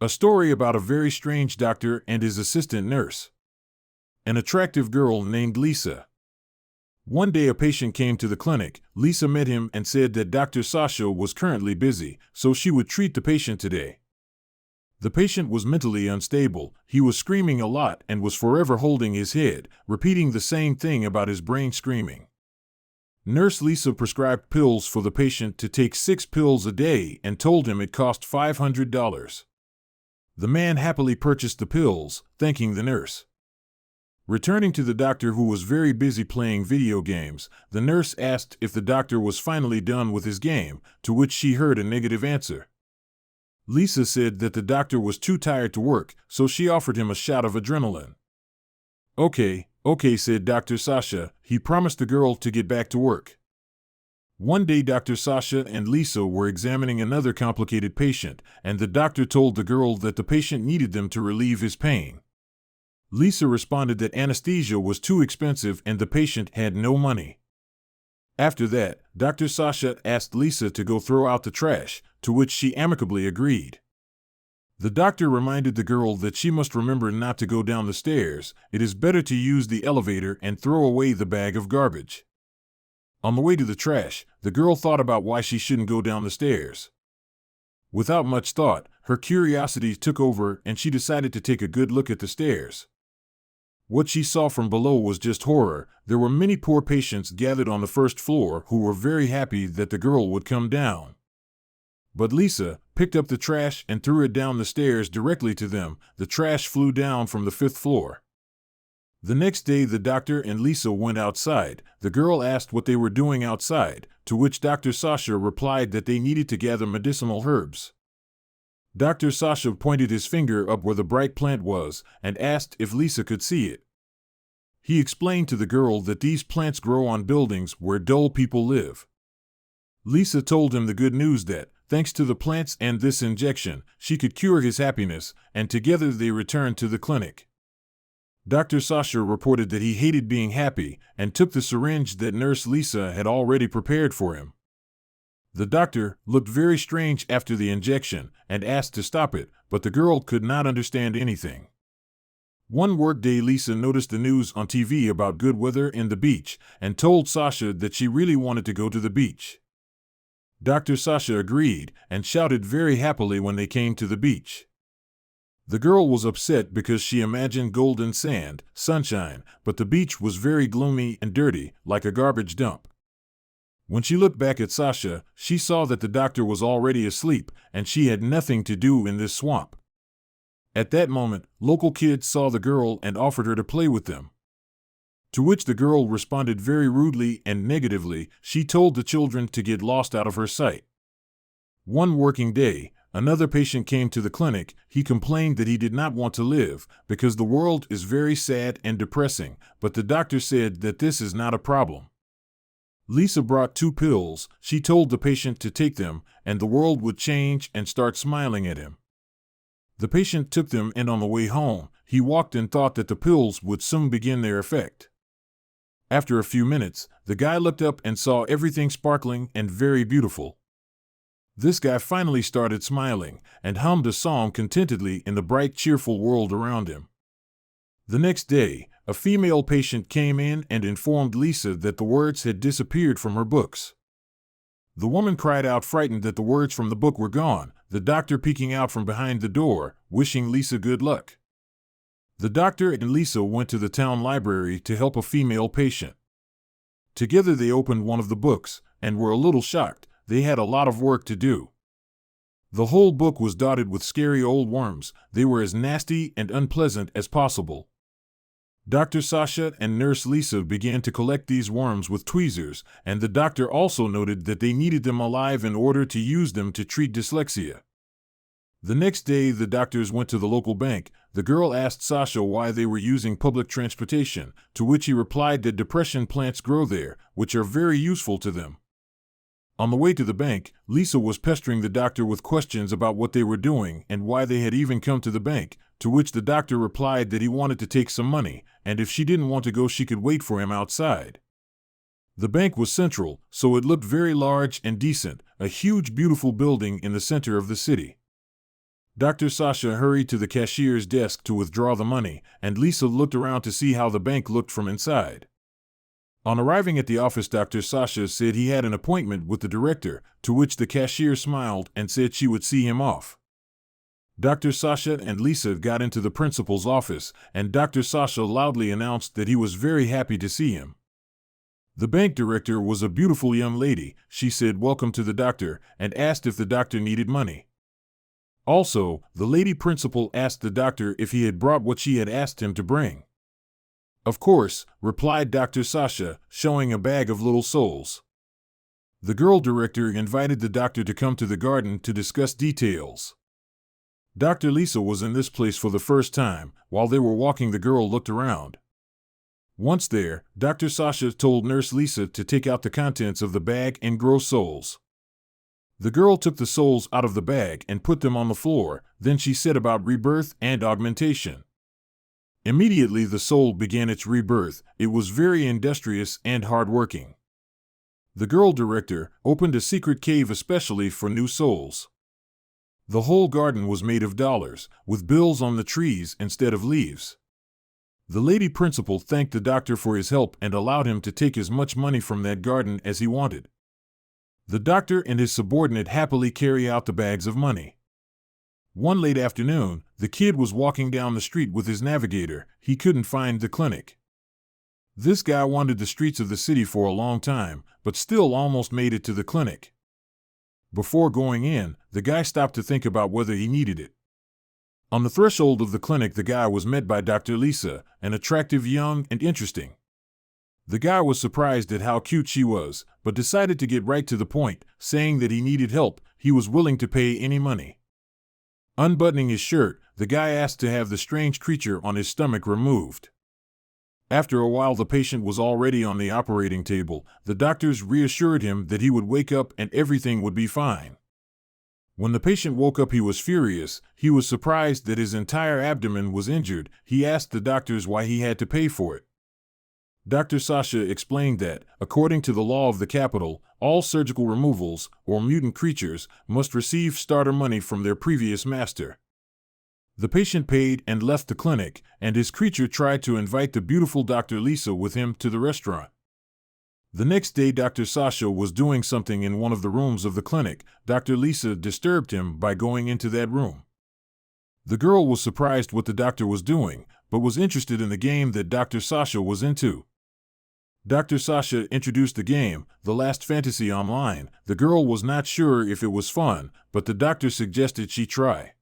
A story about a very strange doctor and his assistant nurse. An attractive girl named Lisa. One day a patient came to the clinic. Lisa met him and said that Dr. Sasha was currently busy, so she would treat the patient today. The patient was mentally unstable. He was screaming a lot and was forever holding his head, repeating the same thing about his brain screaming. Nurse Lisa prescribed pills for the patient to take 6 pills a day and told him it cost $500. The man happily purchased the pills, thanking the nurse. Returning to the doctor, who was very busy playing video games, the nurse asked if the doctor was finally done with his game, to which she heard a negative answer. Lisa said that the doctor was too tired to work, so she offered him a shot of adrenaline. Okay, said Dr. Sasha. He promised the girl to get back to work. One day Dr. Sasha and Lisa were examining another complicated patient, and the doctor told the girl that the patient needed them to relieve his pain. Lisa responded that anesthesia was too expensive and the patient had no money. After that, Dr. Sasha asked Lisa to go throw out the trash, to which she amicably agreed. The doctor reminded the girl that she must remember not to go down the stairs. It is better to use the elevator and throw away the bag of garbage. On the way to the trash, the girl thought about why she shouldn't go down the stairs. Without much thought, her curiosity took over and she decided to take a good look at the stairs. What she saw from below was just horror. There were many poor patients gathered on the first floor who were very happy that the girl would come down. But Lisa picked up the trash and threw it down the stairs directly to them. The trash flew down from the 5th floor. The next day the doctor and Lisa went outside. The girl asked what they were doing outside, to which Dr. Sasha replied that they needed to gather medicinal herbs. Dr. Sasha pointed his finger up where the bright plant was and asked if Lisa could see it. He explained to the girl that these plants grow on buildings where dull people live. Lisa told him the good news that, thanks to the plants and this injection, she could cure his happiness, and together they returned to the clinic. Dr. Sasha reported that he hated being happy and took the syringe that Nurse Lisa had already prepared for him. The doctor looked very strange after the injection and asked to stop it, but the girl could not understand anything. One workday Lisa noticed the news on TV about good weather in the beach and told Sasha that she really wanted to go to the beach. Dr. Sasha agreed and shouted very happily when they came to the beach. The girl was upset because she imagined golden sand, sunshine, but the beach was very gloomy and dirty, like a garbage dump. When she looked back at Sasha, she saw that the doctor was already asleep and she had nothing to do in this swamp. At that moment, local kids saw the girl and offered her to play with them. To which the girl responded very rudely and negatively. She told the children to get lost out of her sight. One working day, another patient came to the clinic. He complained that he did not want to live because the world is very sad and depressing, but the doctor said that this is not a problem. Lisa brought 2 pills. She told the patient to take them, and the world would change and start smiling at him. The patient took them, and on the way home, he walked and thought that the pills would soon begin their effect. After a few minutes, the guy looked up and saw everything sparkling and very beautiful. This guy finally started smiling and hummed a song contentedly in the bright, cheerful world around him. The next day, a female patient came in and informed Lisa that the words had disappeared from her books. The woman cried out, frightened that the words from the book were gone, the doctor peeking out from behind the door, wishing Lisa good luck. The doctor and Lisa went to the town library to help a female patient. Together they opened one of the books and were a little shocked. They had a lot of work to do. The whole book was dotted with scary old worms. They were as nasty and unpleasant as possible. Dr. Sasha and Nurse Lisa began to collect these worms with tweezers, and the doctor also noted that they needed them alive in order to use them to treat dyslexia. The next day, the doctors went to the local bank. The girl asked Sasha why they were using public transportation, to which he replied that depression plants grow there, which are very useful to them. On the way to the bank, Lisa was pestering the doctor with questions about what they were doing and why they had even come to the bank, to which the doctor replied that he wanted to take some money, and if she didn't want to go she could wait for him outside. The bank was central, so it looked very large and decent, a huge beautiful building in the center of the city. Dr. Sasha hurried to the cashier's desk to withdraw the money, and Lisa looked around to see how the bank looked from inside. On arriving at the office, Dr. Sasha said he had an appointment with the director, to which the cashier smiled and said she would see him off. Dr. Sasha and Lisa got into the principal's office, and Dr. Sasha loudly announced that he was very happy to see him. The bank director was a beautiful young lady. She said welcome to the doctor and asked if the doctor needed money. Also, the lady principal asked the doctor if he had brought what she had asked him to bring. Of course, replied Dr. Sasha, showing a bag of little souls. The girl director invited the doctor to come to the garden to discuss details. Dr. Lisa was in this place for the first time. While they were walking, the girl looked around. Once there, Dr. Sasha told Nurse Lisa to take out the contents of the bag and grow souls. The girl took the souls out of the bag and put them on the floor. Then she said about rebirth and augmentation. Immediately the soul began its rebirth. It was very industrious and hard-working. The girl director opened a secret cave especially for new souls. The whole garden was made of dollars, with bills on the trees instead of leaves. The lady principal thanked the doctor for his help and allowed him to take as much money from that garden as he wanted. The doctor and his subordinate happily carry out the bags of money. One late afternoon, the kid was walking down the street with his navigator. He couldn't find the clinic. This guy wandered the streets of the city for a long time, but still almost made it to the clinic. Before going in, the guy stopped to think about whether he needed it. On the threshold of the clinic, the guy was met by Dr. Lisa, an attractive, young, and interesting. The guy was surprised at how cute she was, but decided to get right to the point, saying that he needed help. He was willing to pay any money. Unbuttoning his shirt, the guy asked to have the strange creature on his stomach removed. After a while, the patient was already on the operating table. The doctors reassured him that he would wake up and everything would be fine. When the patient woke up, he was furious. He was surprised that his entire abdomen was injured. He asked the doctors why he had to pay for it. Dr. Sasha explained that, according to the law of the capital, all surgical removals, or mutant creatures, must receive starter money from their previous master. The patient paid and left the clinic, and his creature tried to invite the beautiful Dr. Lisa with him to the restaurant. The next day, Dr. Sasha was doing something in one of the rooms of the clinic. Dr. Lisa disturbed him by going into that room. The girl was surprised what the doctor was doing, but was interested in the game that Dr. Sasha was into. Dr. Sasha introduced the game, The Last Fantasy Online. The girl was not sure if it was fun, but the doctor suggested she try.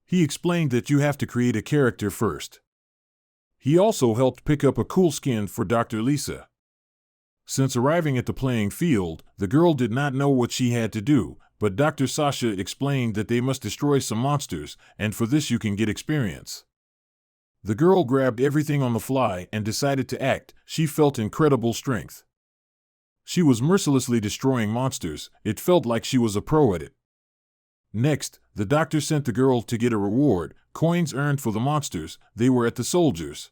He explained that you have to create a character first. He also helped pick up a cool skin for Dr. Lisa. Since arriving at the playing field, the girl did not know what she had to do, but Dr. Sasha explained that they must destroy some monsters, and for this you can get experience. The girl grabbed everything on the fly and decided to act. She felt incredible strength. She was mercilessly destroying monsters. It felt like she was a pro at it. Next, the doctor sent the girl to get a reward, coins earned for the monsters. They were at the soldiers.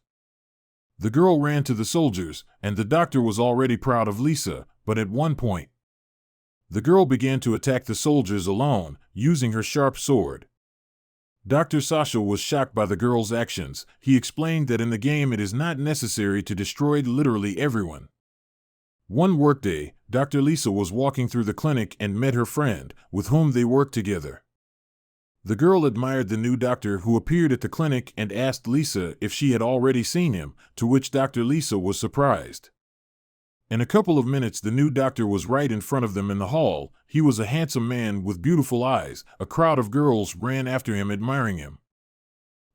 The girl ran to the soldiers, and the doctor was already proud of Lisa, but at one point, the girl began to attack the soldiers alone, using her sharp sword. Dr. Sasha was shocked by the girl's actions. He explained that in the game it is not necessary to destroy literally everyone. One workday, Dr. Lisa was walking through the clinic and met her friend, with whom they worked together. The girl admired the new doctor who appeared at the clinic and asked Lisa if she had already seen him, to which Dr. Lisa was surprised. In a couple of minutes, the new doctor was right in front of them in the hall. He was a handsome man with beautiful eyes. A crowd of girls ran after him, admiring him.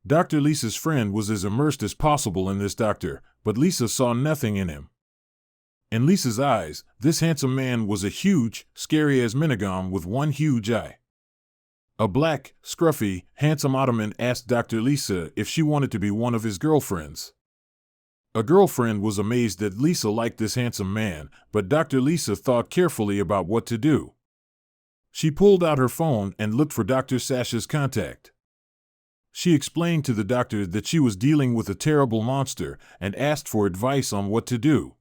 Dr. Lisa's friend was as immersed as possible in this doctor, but Lisa saw nothing in him. In Lisa's eyes, this handsome man was a huge, scary-as Minigam with one huge eye. A black, scruffy, handsome Ottoman asked Dr. Lisa if she wanted to be one of his girlfriends. A girlfriend was amazed that Lisa liked this handsome man, but Dr. Lisa thought carefully about what to do. She pulled out her phone and looked for Dr. Sasha's contact. She explained to the doctor that she was dealing with a terrible monster and asked for advice on what to do.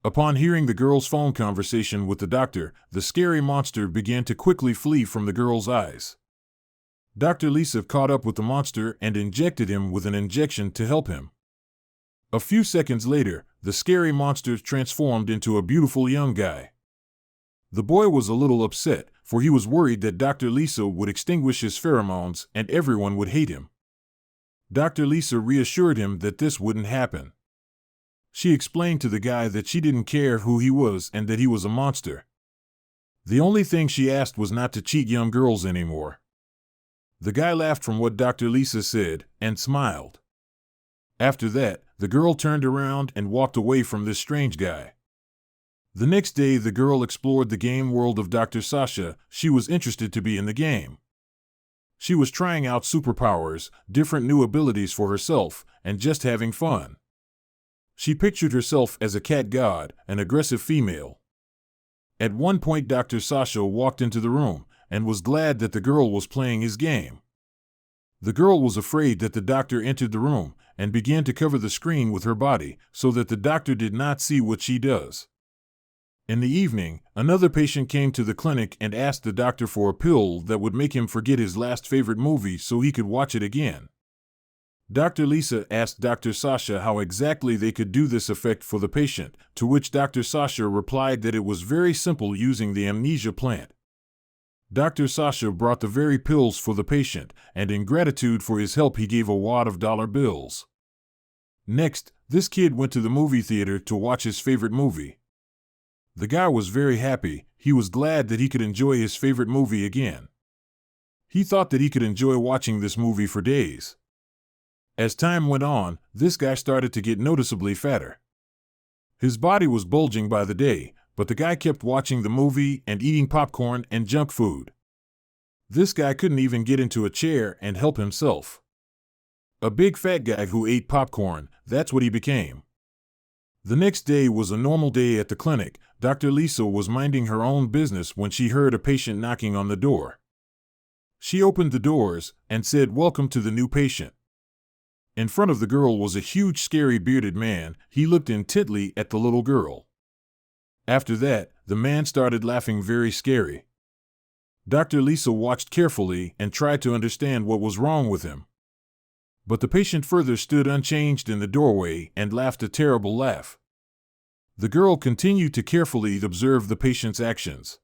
Upon hearing the girl's phone conversation with the doctor, the scary monster began to quickly flee from the girl's eyes. Dr. Lisa caught up with the monster and injected him with an injection to help him. A few seconds later, the scary monster transformed into a beautiful young guy. The boy was a little upset, for he was worried that Dr. Lisa would extinguish his pheromones and everyone would hate him. Dr. Lisa reassured him that this wouldn't happen. She explained to the guy that she didn't care who he was and that he was a monster. The only thing she asked was not to cheat young girls anymore. The guy laughed from what Dr. Lisa said and smiled. After that, the girl turned around and walked away from this strange guy. The next day, the girl explored the game world of Dr. Sasha. She was interested to be in the game. She was trying out superpowers, different new abilities for herself, and just having fun. She pictured herself as a cat god, an aggressive female. At one point, Dr. Sasha walked into the room and was glad that the girl was playing his game. The girl was afraid that the doctor entered the room and began to cover the screen with her body so that the doctor did not see what she does. In the evening, another patient came to the clinic and asked the doctor for a pill that would make him forget his last favorite movie so he could watch it again. Dr. Lisa asked Dr. Sasha how exactly they could do this effect for the patient, to which Dr. Sasha replied that it was very simple using the amnesia plant. Dr. Sasha brought the very pills for the patient, and in gratitude for his help he gave a wad of dollar bills. Next, this kid went to the movie theater to watch his favorite movie. The guy was very happy. He was glad that he could enjoy his favorite movie again. He thought that he could enjoy watching this movie for days. As time went on, this guy started to get noticeably fatter. His body was bulging by the day, but the guy kept watching the movie and eating popcorn and junk food. This guy couldn't even get into a chair and help himself. A big fat guy who ate popcorn, that's what he became. The next day was a normal day at the clinic. Dr. Lisa was minding her own business when she heard a patient knocking on the door. She opened the doors and said, "Welcome to the new patient." In front of the girl was a huge, scary, bearded man. He looked intently at the little girl. After that, the man started laughing very scary. Dr. Lisa watched carefully and tried to understand what was wrong with him. But the patient further stood unchanged in the doorway and laughed a terrible laugh. The girl continued to carefully observe the patient's actions.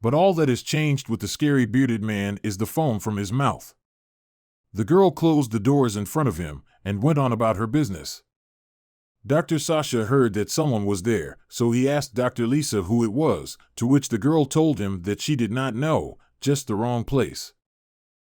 But all that has changed with the scary bearded man is the foam from his mouth. The girl closed the doors in front of him and went on about her business. Dr. Sasha heard that someone was there, so he asked Dr. Lisa who it was, to which the girl told him that she did not know, just the wrong place.